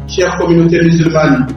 chère communauté musulmane,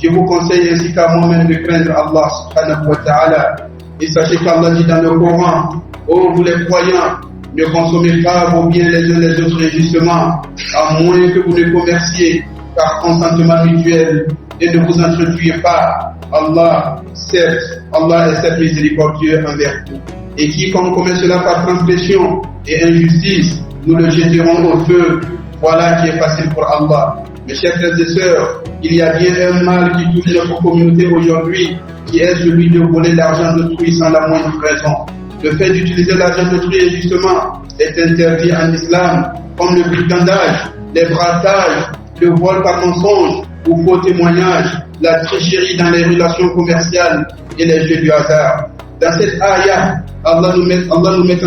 je vous conseille ainsi qu'à moi-même de craindre Allah subhanahu wa ta'ala. Et sachez qu'Allah dit dans le Coran, ô vous les croyants, ne consommez pas vos biens les uns les autres injustement, à moins que vous ne commerciez par consentement mutuel, et ne vous entretuez pas. Allah est certes miséricordieux envers vous. Et quiconque commet cela par transgression et injustice, nous le jetterons au feu. Voilà qui est facile pour Allah. Mes chers frères et sœurs, il y a bien un mal qui touche notre communauté aujourd'hui, qui est celui de voler l'argent d'autrui sans la moindre raison. Le fait d'utiliser l'argent d'autrui injustement est interdit en islam, comme le brigandage, les braquages, le vol par mensonge ou faux témoignage, la tricherie dans les relations commerciales et les jeux du hasard. Dans cette ayah, Allah nous met en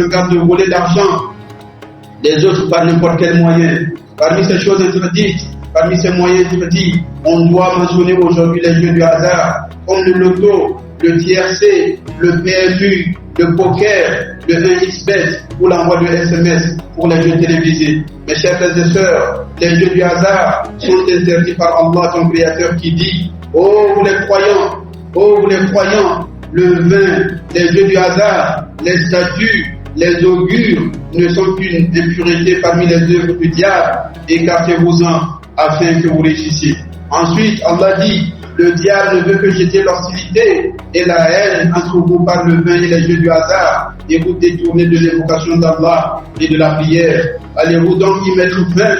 garde de voler l'argent des autres par n'importe quel moyen. Parmi ces choses interdites, parmi ces moyens interdits, on doit mentionner aujourd'hui les jeux du hasard, comme le loto, le TRC, le PMU, le poker, le 1xBet ou l'envoi de SMS pour les jeux télévisés. Mes chers frères et sœurs, les jeux du hasard sont interdits par Allah, ton Créateur, qui dit: ô vous les croyants, le vin, les jeux du hasard, les statues, les augures ne sont qu'une impureté parmi les œuvres du diable, écartez-vous-en afin que vous réussissiez. Ensuite, Allah dit: le diable ne veut que jeter l'hostilité et la haine entre vous par le vin et les jeux du hasard, et vous détourner de l'évocation d'Allah et de la prière. Allez-vous donc y mettre fin?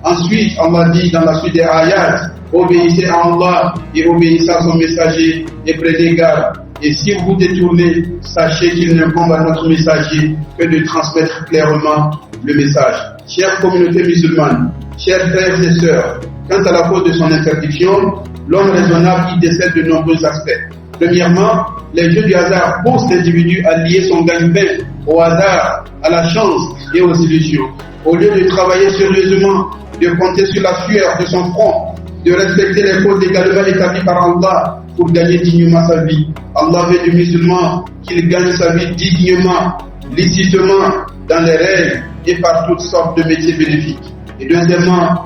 Ensuite, Allah dit dans la suite des ayats: obéissez à Allah et obéissez à son messager et prenez garde. Et si vous vous détournez, sachez qu'il n'incombe à notre messager que de transmettre clairement le message. Chère communauté musulmane, chers frères et sœurs, quant à la cause de son interdiction, l'homme raisonnable y décèle de nombreux aspects. Premièrement, les jeux du hasard poussent l'individu à lier son gagne-pain au hasard, à la chance et aux illusions. Au lieu de travailler sérieusement, de compter sur la sueur de son front, de respecter les causes légalement établies par Allah pour gagner dignement sa vie. Allah veut du musulman qu'il gagne sa vie dignement, licitement, dans les règles et par toutes sortes de métiers bénéfiques. Et deuxièmement,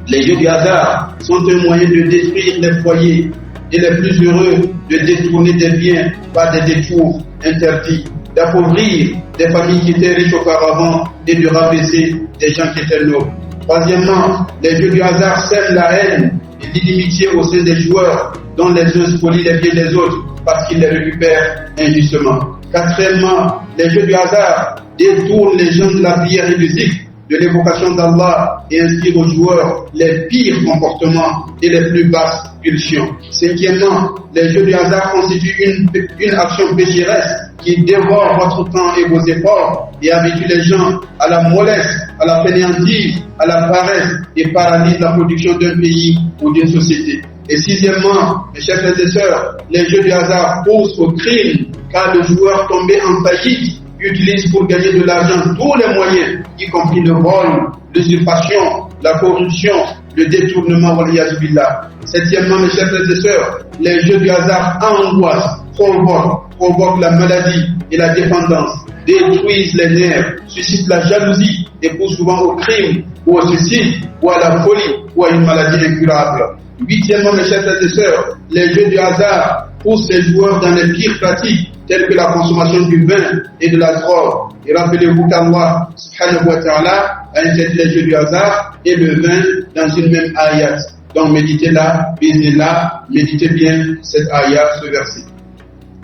les jeux du hasard sont un moyen de détruire les foyers et les plus heureux, de détourner des biens par des détours interdits, d'appauvrir des familles qui étaient riches auparavant et de rabaisser des gens qui étaient nobles. Troisièmement, les jeux du hasard sèment la haine et l'inimitié au sein des joueurs, dont les uns spolient les biens des autres parce qu'ils les récupèrent injustement. Quatrièmement, les jeux du hasard détournent les gens de la prière et du zikr, de l'évocation d'Allah, et inspirent aux joueurs les pires comportements et les plus basses pulsions. Cinquièmement, les jeux du hasard constituent une action pécheresse qui dévore votre temps et vos efforts et habitue les gens à la mollesse, à la fainéantise, à la paresse et paralyse la production d'un pays ou d'une société. Et sixièmement, mes chers frères et sœurs, les jeux du hasard poussent au crime, car le joueur tombé en faillite utilise pour gagner de l'argent tous les moyens, y compris le vol, l'usurpation, la corruption, le détournement, waliyadu billah. Septièmement, mes chers frères et sœurs, les jeux du hasard angoissent, provoquent la maladie et la dépendance, détruisent les nerfs, suscitent la jalousie et poussent souvent au crime, ou au suicide, ou à la folie, ou à une maladie incurable. Huitièmement, mes chers frères et sœurs, les jeux du hasard poussent les joueurs dans les pires pratiques, telles que la consommation du vin et de la drogue. Et rappelez-vous qu'Allah subhanahu wa ta'ala a interdit les jeux du hasard et le vin dans une même ayat. Donc méditez-la, lisez-la, méditez bien cette ayat, ce verset.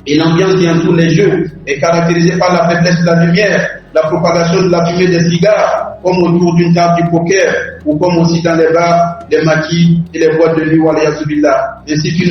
Et l'ambiance qui entoure les jeux est caractérisée par la faiblesse de la lumière, la propagation de la fumée des cigares, comme autour d'une table du poker, ou comme aussi dans les bars, les maquis et les boîtes de nuit, waliyazoubillah, ainsi qu'un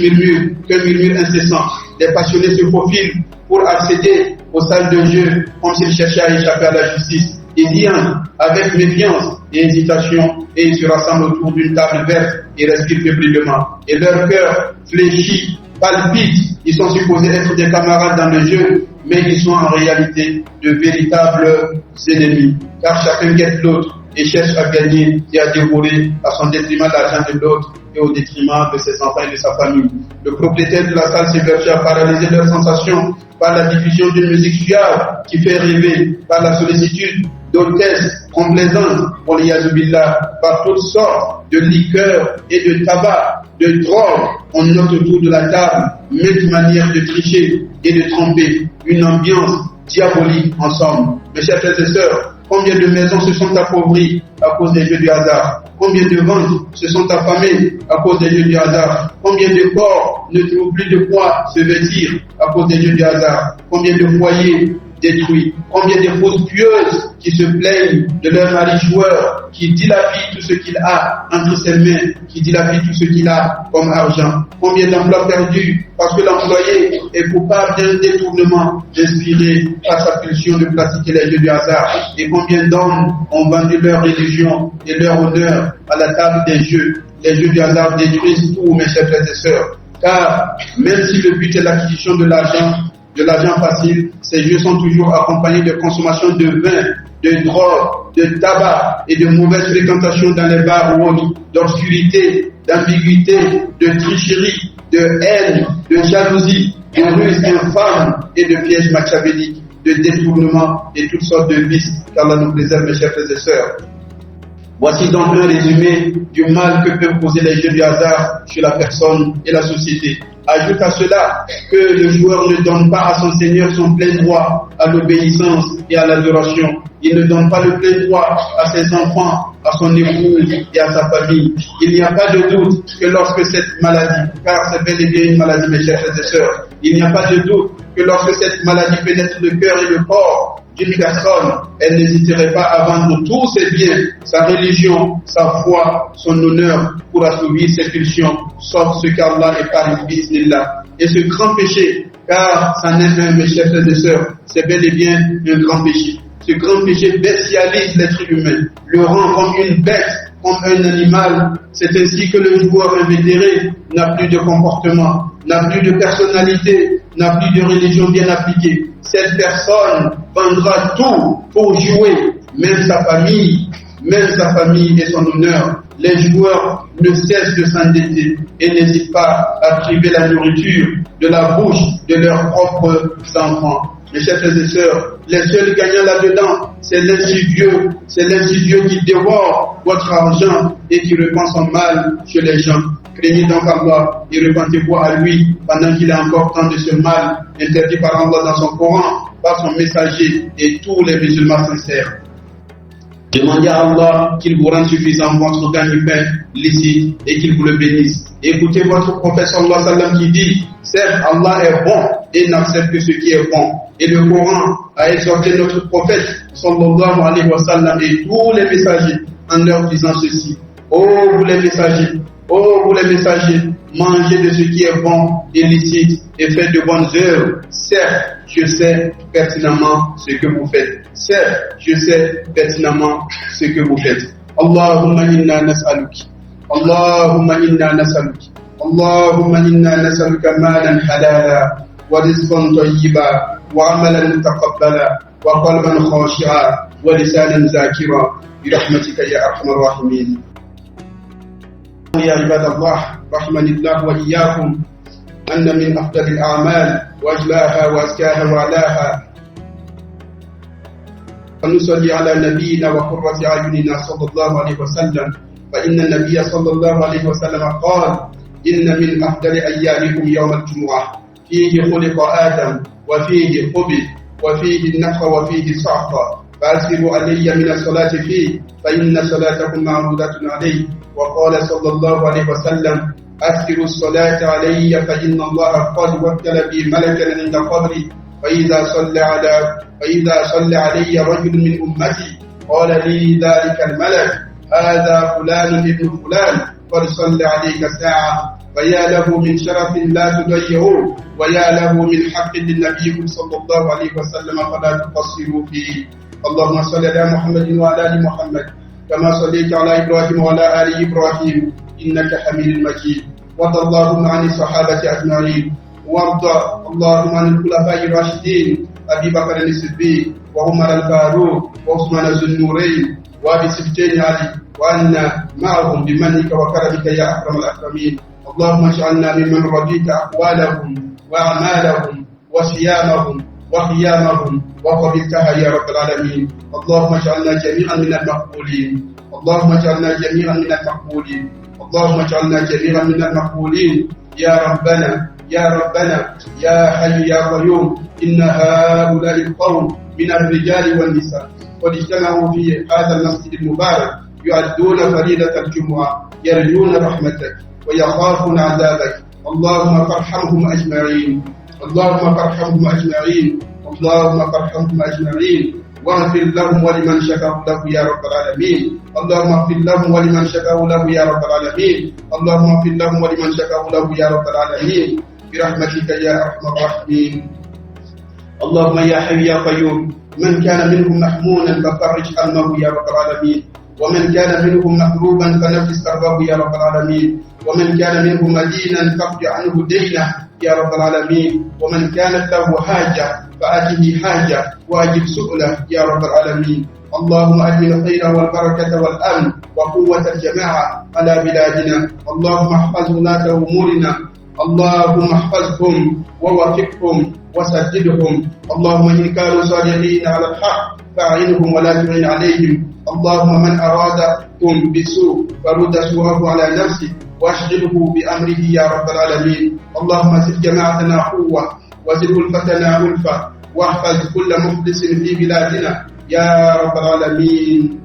murmure incessant. Les passionnés se faufilent pour accéder aux salles de jeu, comme s'ils cherchaient à échapper à la justice. Ils y entrent avec méfiance et hésitation, et ils se rassemblent autour d'une table verte et respirent fébrilement. Et leur cœur fléchit, palpite. Ils sont supposés être des camarades dans le jeu, mais ils sont en réalité de véritables ennemis, car chacun guette l'autre et cherche à gagner et à dévorer à son détriment l'argent de l'autre et au détriment de ses enfants et de sa famille. Le propriétaire de la salle s'évertue à paralyser leurs sensations par la diffusion d'une musique suave qui fait rêver, par la sollicitude d'hôtesses complaisantes, pour les yazoubillah, par toutes sortes de liqueurs et de tabac, de drogue. On note autour de la table maintes manières de tricher et de tromper, une ambiance diabolique ensemble. Mes chers frères et sœurs, combien de maisons se sont appauvries à cause des jeux du hasard? Combien de ventes se sont affamées à cause des jeux du hasard? Combien de corps ne trouvent plus de quoi se vêtir à cause des jeux du hasard? Combien de foyers détruits? Combien de fausses pieuses qui se plaignent de leur mari joueur, qui dilapide tout ce qu'il a entre ses mains, qui dilapide tout ce qu'il a comme argent? Combien d'emplois perdus parce que l'employé est coupable d'un détournement inspiré par sa pulsion de pratiquer les jeux du hasard? Et combien d'hommes ont vendu leur religion et leur honneur à la table des jeux? Les jeux du hasard détruisent tout, mes chers frères et sœurs, car même si le but est l'acquisition de l'argent facile, ces jeux sont toujours accompagnés de consommation de vin, de drogue, de tabac et de mauvaise fréquentation dans les bars ou autres, d'obscurité, d'ambiguïté, de tricherie, de haine, de jalousie, de ruse infâme et de pièges machiavéliques, de détournement et toutes sortes de vices, qu'Allah nous préserve, mes chers frères et sœurs. Voici donc un résumé du mal que peuvent causer les jeux du hasard sur la personne et la société. Ajoute à cela que le joueur ne donne pas à son Seigneur son plein droit à l'obéissance et à l'adoration. Il ne donne pas le plein droit à ses enfants, à son épouse et à sa famille. Il n'y a pas de doute que lorsque cette maladie, car c'est bel et bien une maladie, mes chers frères et sœurs, il n'y a pas de doute que lorsque cette maladie pénètre le cœur et le corps d'une personne, elle n'hésiterait pas à vendre tous ses biens, sa religion, sa foi, son honneur pour assouvir ses pulsions, sauf ce qu'Allah épargne, bismillah. Et ce grand péché, car ça n'est un, mes chers frères et sœurs, c'est bel et bien un grand péché. Ce grand péché bestialise l'être humain, le rend comme une bête, comme un animal. C'est ainsi que le joueur invétéré n'a plus de comportement, n'a plus de personnalité, n'a plus de religion bien appliquée. Cette personne vendra tout pour jouer, même sa famille et son honneur. Les joueurs ne cessent de s'endetter et n'hésitent pas à priver la nourriture de la bouche de leurs propres enfants. Mes chers frères et sœurs, les seuls gagnants là-dedans, c'est l'insidieux qui dévore votre argent et qui répand son mal sur les gens. Craignez donc Allah et repentez-vous à lui pendant qu'il est encore temps de ce mal interdit par Allah dans son Coran, par son messager et tous les musulmans sincères. Demandez à Allah qu'il vous rende suffisant votre gagne-pain licite et qu'il vous le bénisse. Écoutez votre prophète sallallahu alayhi wa sallam qui dit: certes, Allah est bon et n'accepte que ce qui est bon. Et le Coran a exhorté notre prophète sallallahu alayhi wa sallam et tous les messagers en leur disant ceci: ô vous les messagers, mangez de ce qui est bon et licite et faites de bonnes œuvres. Certes, je sais pertinemment ce que vous faites. Allahumma inna nas'aluki. Allahumma inna nas'aluka malan halala wa rizqan tayyiba wa amalan mutaqabbala wa qalban khashi'a wa lisanan zakira bi rahmatika ya arhamar rahimin. يا عباد الله رحمني الله وإياكم أن من أفضل الأعمال وأجلاها وأزكاها وعلاها فنصلي على نبينا وقرة أعيننا صلى الله عليه وسلم، فإن النبي صلى الله عليه وسلم قال: إن من أفضل أيامكم يوم الجمعة فيه خلق آدم وفيه قبل وفيه النفخ وفيه الصعق، فأسروا علي من الصلاة فيه فإن صلاتكم معروضة عليه. وقال صلى الله عليه وسلم: أكثروا الصلاة علي فإن الله قد وكل بي ملكا عند قبري فإذا صلى علي رجل من أمتي قال لي ذلك الملك: هذا فلان ابن فلان قد صلى عليك ساعة، فيا له من شرف لا تضيعوه ويا له من حق للنبي صلى الله عليه وسلم فلا تقصروا فيه. اللهم صل على محمد وعلى آل محمد كما صليت على إبراهيم وعلى آل إبراهيم إنك حميد مجيد. وارض اللهم عن الصحابة أجمعين، وارض اللهم عن الخلفاء الراشدين أبي بكر الصديق وعمر الفاروق وعثمان ذو النورين وأبي سبتين علي، وأنا معهم بمنك وكرمك يا أكرم الأكرمين. اللهم اجعلنا ممن رضيت أقوالهم وأعمالهم وصيامهم وقيامهم وقبلتها يا رب العالمين. اللهم اجعلنا جميعا من المقبولين، اللهم اجعلنا جميعا من المقبولين، اللهم اجعلنا جميعا من المقبولين يا ربنا يا ربنا يا حي يا قيوم. إن هؤلاء القوم من الرجال والنساء قد اجتمعوا في هذا المسجد المبارك يؤدون فريضة الجمعة، يرجون رحمتك ويخافون عذابك. اللهم فارحمهم أجمعين، اللهم فارحمهم أجمعين، اللهم فارحمهم أجمعين، واغفر لهم ولمن شكروا له يا رب العالمين. اللهم اغفر لهم ولمن شكروا له يا رب العالمين. اللهم اغفر لهم ولمن شكروا له يا رب العالمين برحمتك يا أرحم الراحمين. اللهم يا حي يا قيوم، من كان منهم محمونا ففرج همه يا رب العالمين، ومن كان منهم مكروبا فنفس كربه يا رب العالمين، ومن كان منهم مدينا فاقض عنه دينه يا رب العالمين، ومن كانت له حاجة فآته حاجة وأجب سؤله يا رب العالمين. اللهم أدم الخير والبركة والأمن وقوة الجماعة على بلادنا. اللهم احفظ ولاة أمورنا، اللهم احفظهم ووفقهم وسددهم. اللهم إن كانوا صادقين على الحق فأعنهم ولا تعن عليهم. اللهم من أرادهم بسوء فرد سوءه على نفسه واشغله بأمره يا رب العالمين. اللهم زد جماعتنا قوة وزد ألفتنا ألفة، واحفظ كل مخلص في بلادنا يا رب العالمين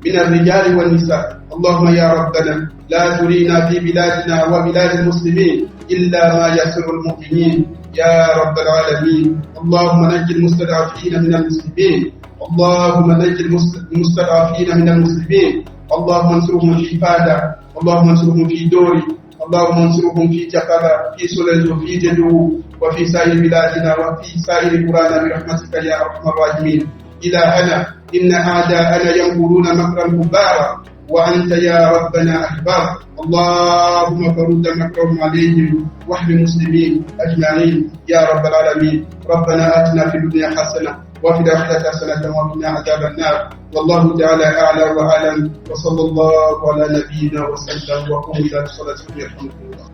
من الرجال والنساء. اللهم يا ربنا لا ترينا في بلادنا وبلاد المسلمين إلا ما يسر المؤمنين يا رب العالمين. اللهم نجي المستضعفين من المسلمين، اللهم نجي المستضعفين من المسلمين. اللهم انصرهم في فادا، اللهم انصرهم في دوري، اللهم انصرهم في جفرة، في سلج، وفي جدو، وفي سائر بلادنا وفي سائر قرانا برحمتك يا أرحم الراحمين. إلهنا إن أعداءنا ينقلون مكرا كبارا وأنت يا ربنا أكبر. اللهم فرد مكرهم عليهم واحمي المسلمين أجمعين يا رب العالمين. ربنا آتنا في الدنيا حسنة وفي الآخرة حسنة وقنا عذاب النار. والله تعالى أعلى وأعلم، وصلى الله على نبينا وسلم، وقم إلى صلاتكم يرحمكم الله.